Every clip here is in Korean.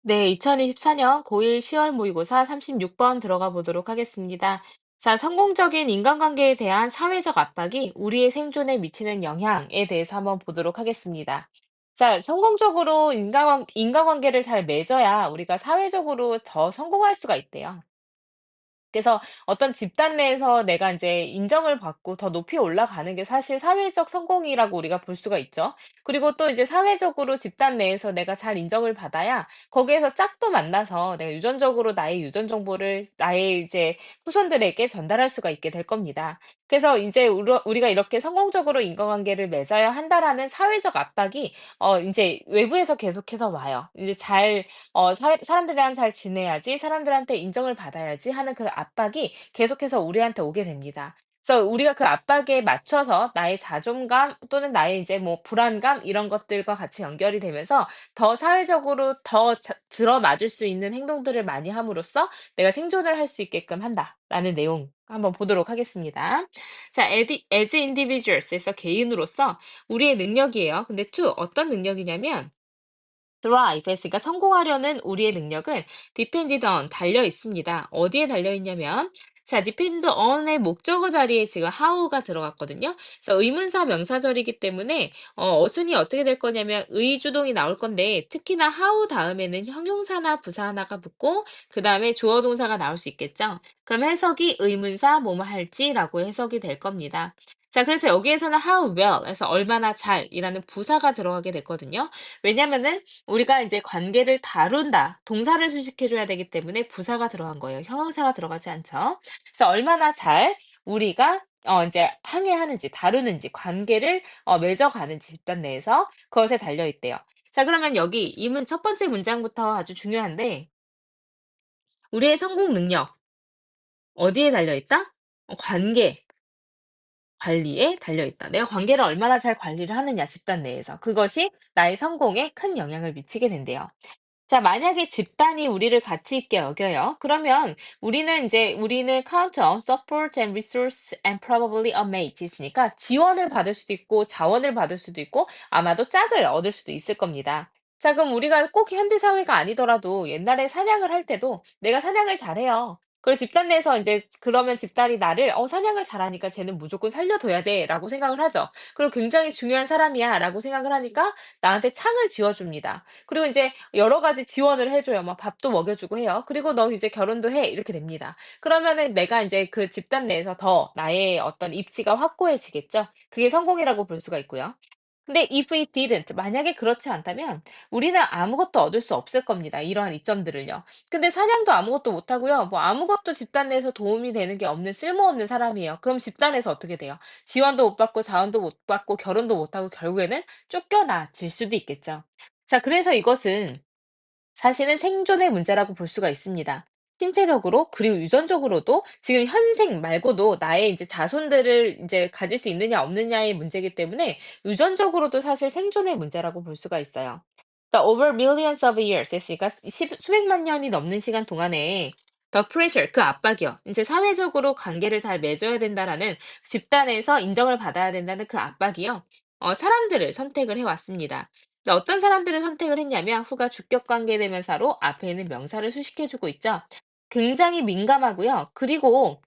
네, 2024년 고1 10월 모의고사 36번 들어가 보도록 하겠습니다. 자, 성공적인 인간관계에 대한 사회적 압박이 우리의 생존에 미치는 영향에 대해서 한번 보도록 하겠습니다. 자, 성공적으로 인간관계를 잘 맺어야 우리가 사회적으로 더 성공할 수가 있대요. 그래서 어떤 집단 내에서 내가 인제 인정을 받고 더 높이 올라가는 게 사실 사회적 성공이라고 우리가 볼 수가 있죠. 그리고 또 이제 사회적으로 집단 내에서 내가 잘 인정을 받아야 거기에서 짝도 만나서 내가 유전적으로 나의 유전 정보를 나의 이제 후손들에게 전달할 수가 있게 될 겁니다. 그래서 인제 우리가 이렇게 '성공적으로 인간관계를 맺어야 한다.'라는 사회적 압박이 인제 외부에서 계속해서 와요. 이제 잘 사람들이랑 잘 지내야지, 사람들한테 인정을 받아야지 하는 그 압박이 계속해서 우리한테 오게 됩니다. 그래서 우리가 그 압박에 맞춰서 나의 자존감 또는 나의 이제 뭐 불안감 이런 것들과 같이 연결이 되면서 더 사회적으로 더 들어맞을 수 있는 행동들을 많이 함으로써 내가 생존을 할 수 있게끔 한다라는 내용 한번 보도록 하겠습니다. 자, as individuals에서 개인으로서 우리의 능력이에요. 근데 to 어떤 능력이냐면 thrive 했으니까 성공하려는 우리의 능력은 depended on 달려 있습니다. 어디에 달려 있냐면 자, depend on의 목적어 자리에 지금 how가 들어갔거든요. 그래서 의문사 명사절이기 때문에 어순이 어떻게 될 거냐면 의주동이 나올 건데 특히나 how 다음에는 형용사나 부사 하나가 붙고 그 다음에 주어 동사가 나올 수 있겠죠. 그럼 해석이 의문사 뭐뭐 할지라고 해석이 될 겁니다. 자, 그래서 여기에서는 how well 해서 얼마나 잘이라는 부사가 들어가게 됐거든요. 왜냐면은 우리가 이제 관계를 다룬다. 동사를 수식해 줘야 되기 때문에 부사가 들어간 거예요. 형용사가 들어가지 않죠. 그래서 얼마나 잘 우리가 인제 항해하는지 다루는지 관계를 맺어 가는지 집단 내에서 그것에 달려 있대요. 자, 그러면 여기 첫 번째 문장부터 아주 중요한데 우리의 성공 능력 어디에 달려 있다? 관계 관리에 달려 있다. 내가 관계를 얼마나 잘 관리를 하느냐 집단 내에서. 그것이 나의 성공에 큰 영향을 미치게 된대요. 자, 만약에 집단이 우리를 가치 있게 여겨요. 그러면 우리는 count on support and resource and probably a mate 있으니까 지원을 받을 수도 있고 자원을 받을 수도 있고 아마도 짝을 얻을 수도 있을 겁니다. 자, 그럼 우리가 꼭 현대 사회가 아니더라도 옛날에 사냥을 할 때도 내가 사냥을 잘해요. 그리고 집단 내에서 이제 그러면 집단이 나를 사냥을 잘하니까 쟤는 무조건 살려둬야 돼라고 생각을 하죠. 그리고 굉장히 중요한 사람이야라고 생각을 하니까 나한테 창을 지어줍니다. 그리고 이제 여러 가지 지원을 해 줘요. 막 밥도 먹여 주고 해요. 그리고 "너 이제 결혼도 해." 이렇게 됩니다. 그러면은 내가 인제 그 집단 내에서 더 나의 어떤 입지가 확고해지겠죠. 그게 성공이라고 볼 수가 있고요. 근데 if it didn't 만약에 그렇지 않다면 우리는 아무것도 얻을 수 없을 겁니다, 이러한 이점들을요. 근데 사냥도 아무것도 못 하고요. 뭐 아무것도 집단 내에서 도움이 되는 게 없는 쓸모없는 사람이에요. 그럼 집단에서 어떻게 돼요? 지원도 못 받고 자원도 못 받고 결혼도 못 하고 결국에는 쫓겨나질 수도 있겠죠. 자, 그래서 이것은 사실은 생존의 문제라고 볼 수가 있습니다. 신체적으로 그리고 유전적으로도 지금 현생 말고도 나의 이제 자손들을 이제 가질 수 있느냐 없느냐의 문제이기 때문에 유전적으로도 사실 생존의 문제라고 볼 수가 있어요. 그러니까 over millions of years 했으니까 수백만 년이 넘는 시간 동안에 the pressure 그 압박이요. 이제 사회적으로 관계를 잘 맺어야 된다라는 집단에서 인정을 받아야 된다는 그 압박이요. 사람들을 선택을 해왔습니다. 근데 어떤 사람들을 선택을 했냐면 후가 주격 관계 대명사로 앞에 있는 명사를 수식해 주고 있죠. 굉장히 민감하고요. 그리고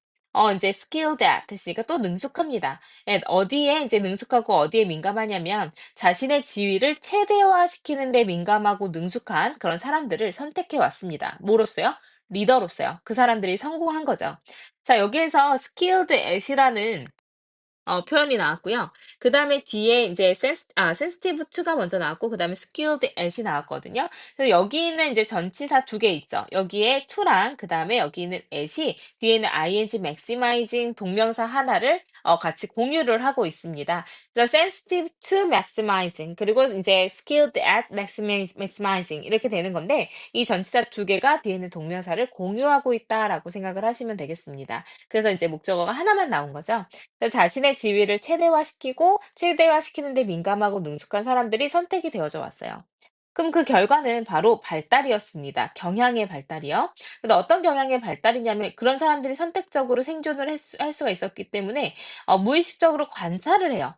인제 skilled at 했으니까 또 능숙합니다. 예, 어디에 이제 능숙하고 어디에 민감하냐면 자신의 지위를 최대화시키는 데 민감하고 능숙한 그런 사람들을 선택해 왔습니다. 뭐로써요? 리더로서요. 그 사람들이 성공한 거죠. 자, 여기에서 skilled at이라는 표현이 나왔고요. 그다음에 뒤에 이제 sensitive to가 먼저 나왔고 그다음에 skilled at이 나왔거든요. 그래서 여기는 이제 전치사 두 개 있죠. 여기에 to랑 그다음에 여기 있는 at이 뒤에는 ing maximizing 동명사 하나를 같이 공유를 하고 있습니다. 그래서 sensitive to maximizing 그리고 이제 skilled at maximizing 이렇게 되는 건데 이 전치사 두 개가 뒤에 있는 동명사를 공유하고 있다라고 생각을 하시면 되겠습니다. 그래서 이제 목적어가 하나만 나온 거죠. 그래서 자신의 지위를 최대화시키고 최대화시키는 데 민감하고 능숙한 사람들이 선택이 되어져 왔어요. 그럼 그 결과는 바로 발달이었습니다. 경향의 발달이요. 근데 어떤 경향의 발달이냐면 그런 사람들이 선택적으로 생존을 할 수가 있었기 때문에 무의식적으로 관찰을 해요.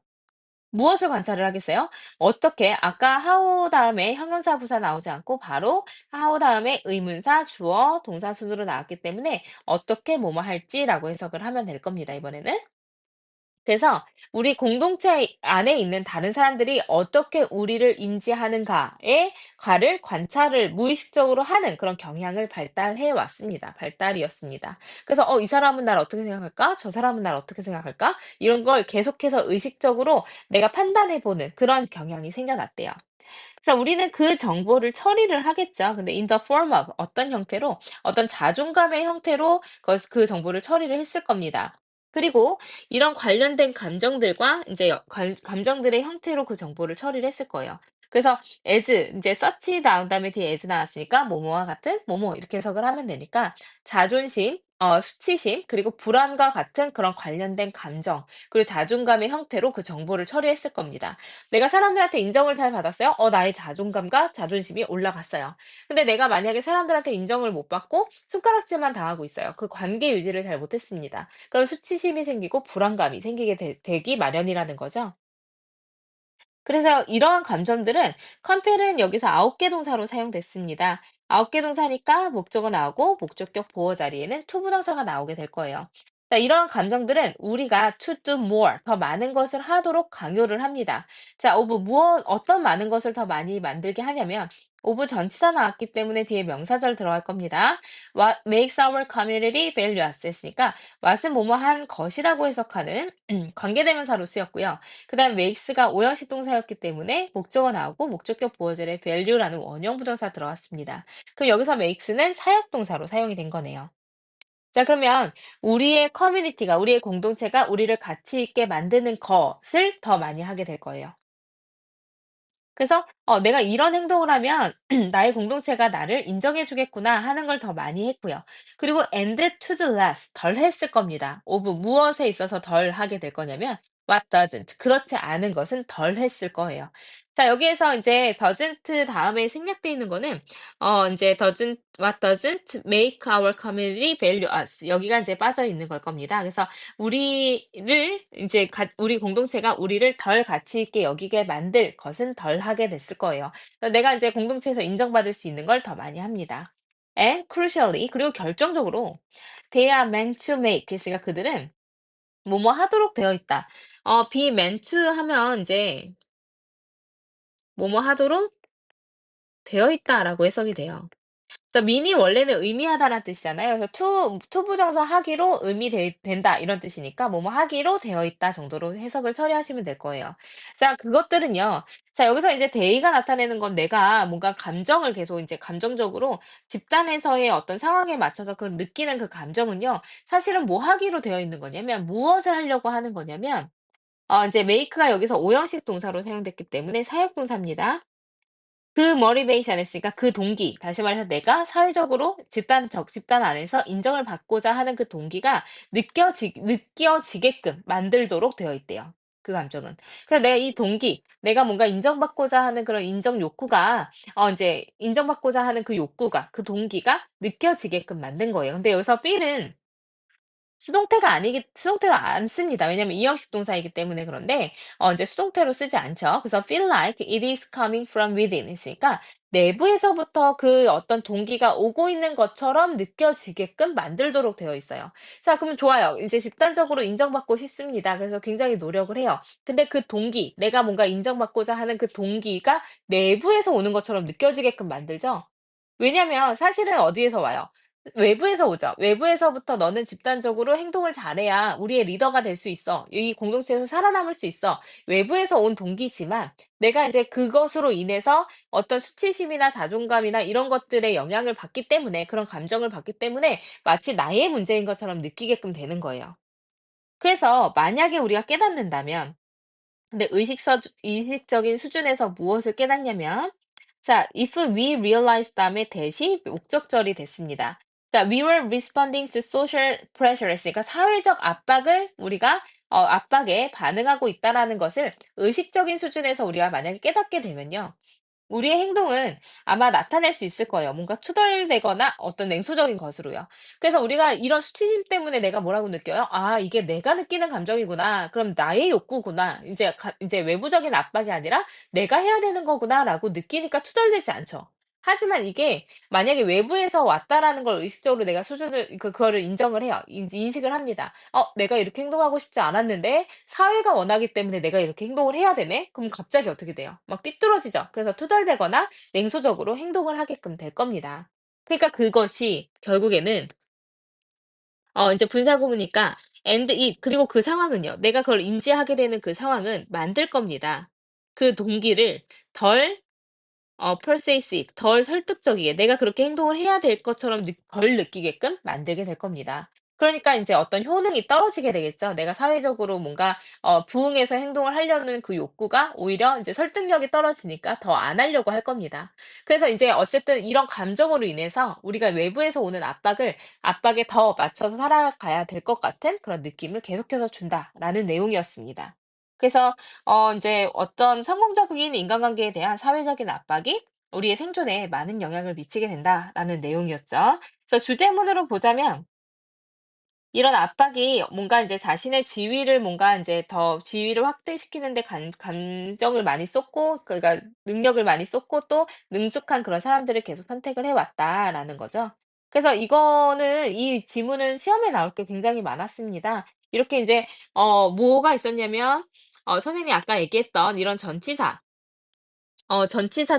무엇을 관찰을 하겠어요? 어떻게 아까 how 다음에 형용사 부사 나오지 않고 바로 how 다음에 의문사, 주어, 동사 순으로 나왔기 때문에 어떻게 뭐뭐 할지라고 해석을 하면 될 겁니다, 이번에는. 그래서 우리 공동체 안에 있는 다른 사람들이 어떻게 우리를 인지하는가에 가를 관찰을 무의식적으로 하는 그런 경향을 발달해 왔습니다. 발달이었습니다. 그래서 이 사람은 날 어떻게 생각할까? 저 사람은 날 어떻게 생각할까? 이런 걸 계속해서 의식적으로 내가 판단해 보는 그런 경향이 생겨났대요. 그래서 우리는 그 정보를 처리를 하겠죠. 근데 in the form of 어떤 형태로 어떤 자존감의 형태로 그 정보를 처리를 했을 겁니다. 그리고 이런 관련된 감정들과 이제 감정들의 형태로 그 정보를 처리를 했을 거예요. 그래서 as 이제 search 나온 다음에 뒤에 as 나왔으니까 뭐뭐와 같은 뭐뭐 이렇게 해석을 하면 되니까 자존심, 수치심, 그리고 불안과 같은 그런 관련된 감정, 그리고 자존감의 형태로 그 정보를 처리했을 겁니다. 내가 사람들한테 인정을 잘 받았어요? 나의 자존감과 자존심이 올라갔어요. 근데 내가 만약에 사람들한테 인정을 못 받고 손가락질만 당하고 있어요. 그 관계 유지를 잘 못했습니다. 그럼 수치심이 생기고 불안감이 생기게 되기 마련이라는 거죠. 그래서 이러한 감정들은 컴펠은 여기서 9개 동사로 사용됐습니다. 9개 동사니까 목적어 나오고 목적격 보어 자리에는 to 부정사가 나오게 될 거예요. 자, 이러한 감정들은 우리가 to do more, 더 많은 것을 하도록 강요를 합니다. 자, 어떤 많은 것을 더 많이 만들게 하냐면 of 전치사 나왔기 때문에 뒤에 명사절 들어갈 겁니다. What makes our community valueless 했으니까 what은 뭐뭐한 것이라고 해석하는 관계대명사로 쓰였고요. 그다음 makes가 오형식 동사였기 때문에 목적어 나오고 목적격 보어절에 value라는 원형 부정사 들어갔습니다. 그럼 여기서 makes는 사역 동사로 사용이 된 거네요. 자, 그러면 우리의 커뮤니티가, 우리의 공동체가 우리를 가치 있게 만드는 것을 더 많이 하게 될 거예요. 그래서 내가 이런 행동을 하면 나의 공동체가 나를 인정해 주겠구나 하는 걸 더 많이 했고요. 그리고 and to the less 덜 했을 겁니다. of 무엇에 있어서 덜 하게 될 거냐면 what doesn't 그렇지 않은 것은 덜 했을 거예요. 자, 여기에서 이제 doesn't 다음에 생략돼 있는 거는 이제 what doesn't make our community value us 여기가 이제 빠져 있는 걸 겁니다. 그래서 우리 공동체가 우리를 덜 가치 있게 여기게 만들 것은 덜 하게 됐을 거예요. 내가 이제 공동체에서 인정받을 수 있는 걸 더 많이 합니다. And crucially, 그리고 결정적으로, they are meant to make. 그러니까 그들은 뭐뭐 하도록 되어 있다. be meant to 하면 이제 뭐뭐 하도록 되어 있다라고 해석이 돼요. 그래서 mean이 원래는 의미하다라는 뜻이잖아요. 그래서 to 부정사 하기로 된다 이런 뜻이니까 뭐뭐 하기로 되어 있다 정도로 해석을 처리하시면 될 거예요. 자, 그것들은요. 자, 여기서 이제 대의가 나타내는 건 내가 뭔가 감정을 계속 이제 감정적으로 집단에서의 어떤 상황에 맞춰서 그 느끼는 그 감정은요. 사실은 뭐 하기로 되어 있는 거냐면 무엇을 하려고 하는 거냐면 이제 make가 여기서 오형식 동사로 사용됐기 때문에 사역 동사입니다. 그 motivation 했으니까 그 동기, 다시 말해서 내가 사회적으로 집단 안에서 인정을 받고자 하는 그 동기가 느껴지게끔 만들도록 되어 있대요, 그 감정은. 그래서 내가 이 동기, 내가 뭔가 인정받고자 하는 그런 인정 욕구가 인제 인정받고자 하는 그 욕구가, 그 동기가 느껴지게끔 만든 거예요. 근데 여기서 feel은 수동태가 안 씁니다. 왜냐면 이형식 동사이기 때문에 그런데 인제 수동태로 쓰지 않죠. 그래서 feel like it is coming from within 있으니까 내부에서부터 그 어떤 동기가 오고 있는 것처럼 느껴지게끔 만들도록 되어 있어요. 자, 그러면 좋아요. 이제 집단적으로 인정받고 싶습니다. 그래서 굉장히 노력을 해요. 근데 그 동기, 내가 뭔가 인정받고자 하는 그 동기가 내부에서 오는 것처럼 느껴지게끔 만들죠. 왜냐면 사실은 어디에서 와요? 외부에서 오죠. 외부에서부터 "너는 집단적으로 행동을 잘해야 우리의 리더가 될 수 있어. 이 공동체에서 살아남을 수 있어." 외부에서 온 동기지만 내가 이제 그것으로 인해서 어떤 수치심이나 자존감이나 이런 것들의 영향을 받기 때문에 그런 감정을 받기 때문에 마치 나의 문제인 것처럼 느끼게끔 되는 거예요. 그래서 만약에 우리가 깨닫는다면 근데 의식적인 수준에서 무엇을 깨닫냐면 자, if we realize 다음에 대시 목적절이 됐습니다. 자, we were responding to social pressure 했으니까 사회적 압박을 우리가 압박에 반응하고 있다라는 것을 의식적인 수준에서 우리가 만약에 깨닫게 되면요. 우리의 행동은 아마 나타낼 수 있을 거예요. 뭔가 투덜대거나 어떤 냉소적인 것으로요. 그래서 우리가 이런 수치심 때문에 내가 뭐라고 느껴요? '아 이게 내가 느끼는 감정이구나. 그럼 나의 욕구구나. 이제 외부적인 압박이 아니라 내가 해야 되는 거구나.'라고 느끼니까 투덜대지 않죠. 하지만 이게 만약에 외부에서 왔다라는 걸 의식적으로 내가 수준을 그거를 인정을 해요. 인식을 합니다. '내가 이렇게 행동하고 싶지 않았는데 사회가 원하기 때문에 내가 이렇게 행동을 해야 되네.' 그럼 갑자기 어떻게 돼요? 막 삐뚤어지죠. 그래서 투덜대거나 냉소적으로 행동을 하게끔 될 겁니다. 그러니까 그것이 결국에는 인제 분사구무니까 and it 그리고 그 상황은요. 내가 그걸 인지하게 되는 그 상황은 만들 겁니다. 그 동기를 덜 persuasive 덜 설득적이게 내가 그렇게 행동을 해야 될 것처럼 덜 느끼게끔 만들게 될 겁니다. 그러니까 인제 어떤 효능이 떨어지게 되겠죠. 내가 사회적으로 뭔가 부응해서 행동을 하려는 그 욕구가 오히려 인제 설득력이 떨어지니까 더 안 하려고 할 겁니다. 그래서 이제 어쨌든 이런 감정으로 인해서 우리가 외부에서 오는 압박에 더 맞춰서 살아가야 될 것 같은 그런 느낌을 계속해서 준다라는 내용이었습니다. 그래서 인제 어떤 성공적인 인간관계에 대한 사회적인 압박이 우리의 생존에 많은 영향을 미치게 된다라는 내용이었죠. 그래서 주제문으로 보자면 이런 압박이 뭔가 인제 자신의 지위를 뭔가 인제 더 지위를 확대시키는 데 감정을 많이 쏟고 그러니까 능력을 많이 쏟고 또 능숙한 그런 사람들을 계속 선택을 해 왔다라는 거죠. 그래서 이 지문은 시험에 나올 게 굉장히 많았습니다. 이렇게 인제 뭐가 있었냐면 선생님이 아까 얘기했던 이런 전치사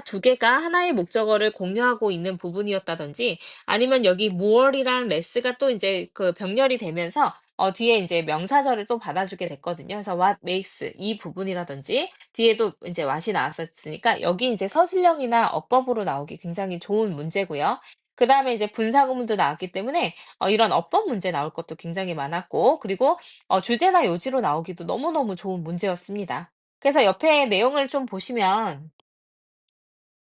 두 개가 하나의 목적어를 공유하고 있는 부분이었다든지 아니면 여기 more이랑 less가 또 인제 그 병렬이 되면서 뒤에 인제 명사절을 또 받아주게 됐거든요. 그래서 what makes 이 부분이라든지 뒤에도 인제 what이 나왔었으니까 여기 인제 서술형이나 어법으로 나오기 굉장히 좋은 문제고요. 그다음에 이제 분사구문도 나왔기 때문에 이런 어법 문제 나올 것도 굉장히 많았고 그리고 주제나 요지로 나오기도 너무너무 좋은 문제였습니다. 그래서 옆에 내용을 좀 보시면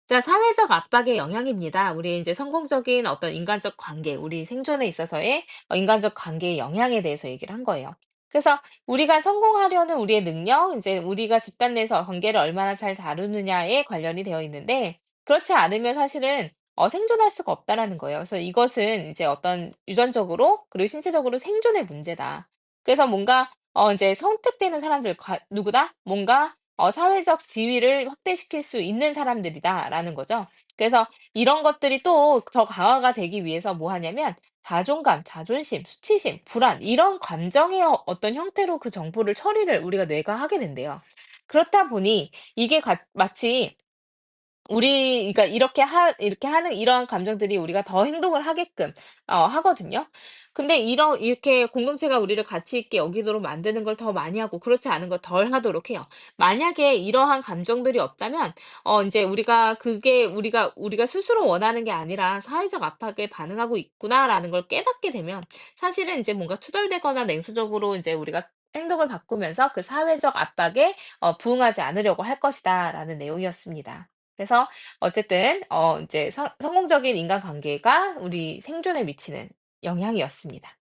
자, 사회적 압박의 영향입니다. 우리 이제 성공적인 어떤 인간적 관계, 우리 생존에 있어서의 인간적 관계의 영향에 대해서 얘기를 한 거예요. 그래서 우리가 성공하려는 우리의 능력, 이제 우리가 집단 내에서 관계를 얼마나 잘 다루느냐에 관련이 되어 있는데, 그렇지 않으면 사실은 생존할 수가 없다라는 거예요. 그래서 이것은 이제 어떤 유전적으로, 그리고 신체적으로 생존의 문제다. 그래서 뭔가, 이제 선택되는 사람들, 누구다? 뭔가 사회적 지위를 확대시킬 수 있는 사람들이다라는 거죠. 그래서 이런 것들이 또 더 강화가 되기 위해서 뭐 하냐면 자존감, 자존심, 수치심, 불안 이런 감정의 어떤 형태로 그 정보를 처리를 우리가 뇌가 하게 된대요. 그렇다 보니 이게 마치 그러니까 이렇게 하는 이러한 감정들이 우리가 더 행동을 하게끔 하거든요. 근데 이렇게 공동체가 우리를 가치 있게 여기도록 만드는 걸 더 많이 하고 그렇지 않은 걸 덜 하도록 해요. 만약에 이러한 감정들이 없다면 인제 우리가 스스로 원하는 게 아니라 '사회적 압박에 반응하고 있구나.'라는 걸 깨닫게 되면 사실은 인제 뭔가 투덜대거나 냉소적으로 인제 우리가 행동을 바꾸면서 그 사회적 압박에 부응하지 않으려고 할 것이다라는 내용이었습니다. 그래서 어쨌든 이제 성공적인 인간관계가 우리 생존에 미치는 영향이었습니다.